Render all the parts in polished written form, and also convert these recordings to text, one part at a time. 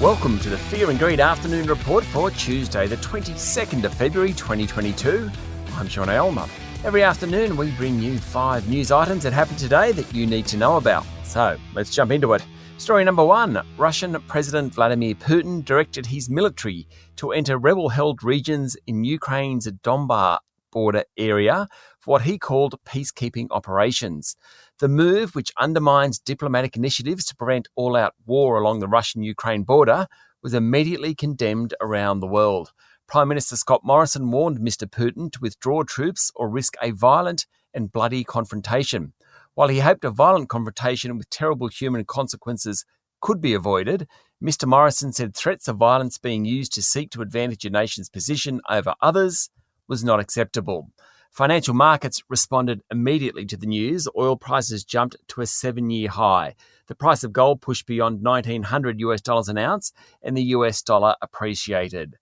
Welcome to the Fear and Greed Afternoon Report for Tuesday, the 22nd of February 2022. I'm Sean Aylmer. Every afternoon we bring you 5 news items that happened today that you need to know about. So let's jump into it. Story number 1. Russian President Vladimir Putin directed his military to enter rebel-held regions in Ukraine's Donbas border area for what he called peacekeeping operations. The move, which undermines diplomatic initiatives to prevent all-out war along the Russian-Ukraine border, was immediately condemned around the world. Prime Minister Scott Morrison warned Mr. Putin to withdraw troops or risk a violent and bloody confrontation. While he hoped a violent confrontation with terrible human consequences could be avoided, Mr. Morrison said threats of violence being used to seek to advantage a nation's position over others was not acceptable. Financial markets responded immediately to the news. Oil prices jumped to a 7-year high. The price of gold pushed beyond $1,900 an ounce, and the US dollar appreciated.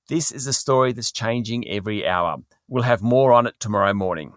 This is a story that's changing every hour. We'll have more on it tomorrow morning.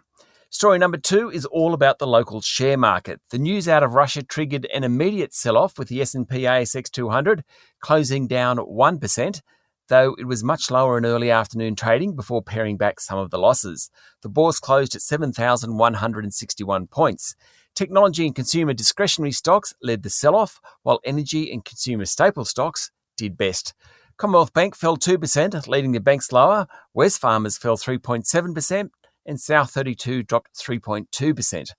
Story number 2 is all about the local share market. The news out of Russia triggered an immediate sell-off with the S&P ASX 200 closing down 1%, though it was much lower in early afternoon trading before paring back some of the losses. The bourse closed at 7,161 points. Technology and consumer discretionary stocks led the sell-off, while energy and consumer staple stocks did best. Commonwealth Bank fell 2%, leading the banks lower. Wesfarmers fell 3.7%, and South32 dropped 3.2%.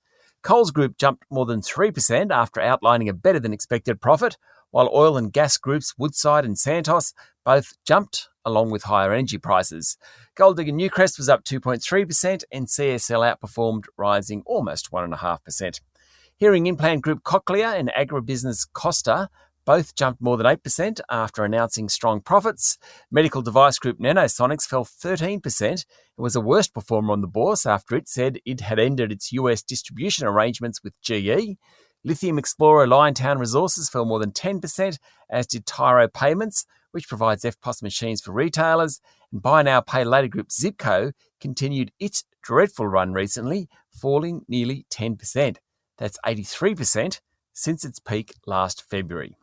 Coles Group jumped more than 3% after outlining a better-than-expected profit, while oil and gas groups Woodside and Santos both jumped along with higher energy prices. Gold digger Newcrest was up 2.3% and CSL outperformed, rising almost 1.5%. Hearing implant group Cochlear and agribusiness Costa both jumped more than 8% after announcing strong profits. Medical device group Nanosonics fell 13%. It was the worst performer on the bourse after it said it had ended its US distribution arrangements with GE. Lithium explorer Liontown Resources fell more than 10%, as did Tyro Payments, which provides EFTPOS machines for retailers. And buy now, pay later group Zipco continued its dreadful run recently, falling nearly 10%. That's 83% since its peak last February.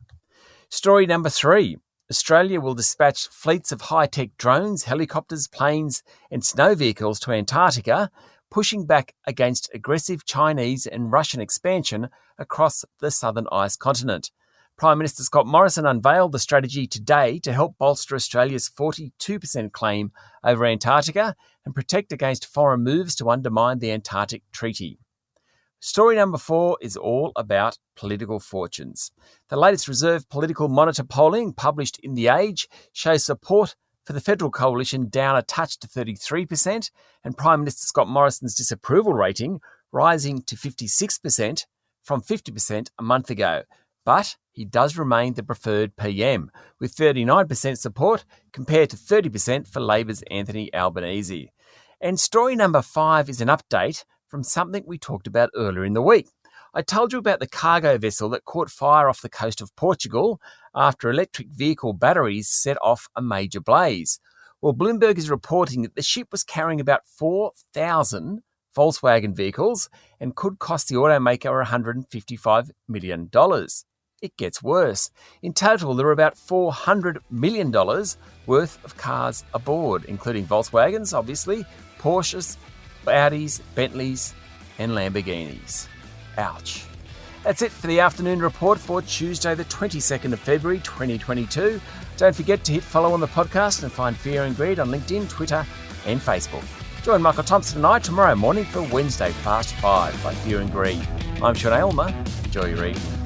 Story number 3. Australia will dispatch fleets of high-tech drones, helicopters, planes and snow vehicles to Antarctica, pushing back against aggressive Chinese and Russian expansion across the southern ice continent. Prime Minister Scott Morrison unveiled the strategy today to help bolster Australia's 42% claim over Antarctica and protect against foreign moves to undermine the Antarctic Treaty. Story number 4 is all about political fortunes. The latest Reserve Political Monitor polling published in The Age shows support for the federal coalition down a touch to 33%, and Prime Minister Scott Morrison's disapproval rating rising to 56% from 50% a month ago. But he does remain the preferred PM, with 39% support compared to 30% for Labor's Anthony Albanese. And story number 5 is an update from something we talked about earlier in the week. I told you about the cargo vessel that caught fire off the coast of Portugal after electric vehicle batteries set off a major blaze. Well, Bloomberg is reporting that the ship was carrying about 4,000 Volkswagen vehicles and could cost the automaker $155 million. It gets worse. In total, there are about $400 million worth of cars aboard, including Volkswagens, obviously, Porsches, Audis, Bentleys and Lamborghinis. Ouch. That's it for the afternoon report for Tuesday, the 22nd of February 2022. Don't forget to hit follow on the podcast and find Fear and Greed on LinkedIn, Twitter and Facebook. Join Michael Thompson and I tomorrow morning for Wednesday Fast 5 by Fear and Greed. I'm Sean Aylmer. Enjoy your evening.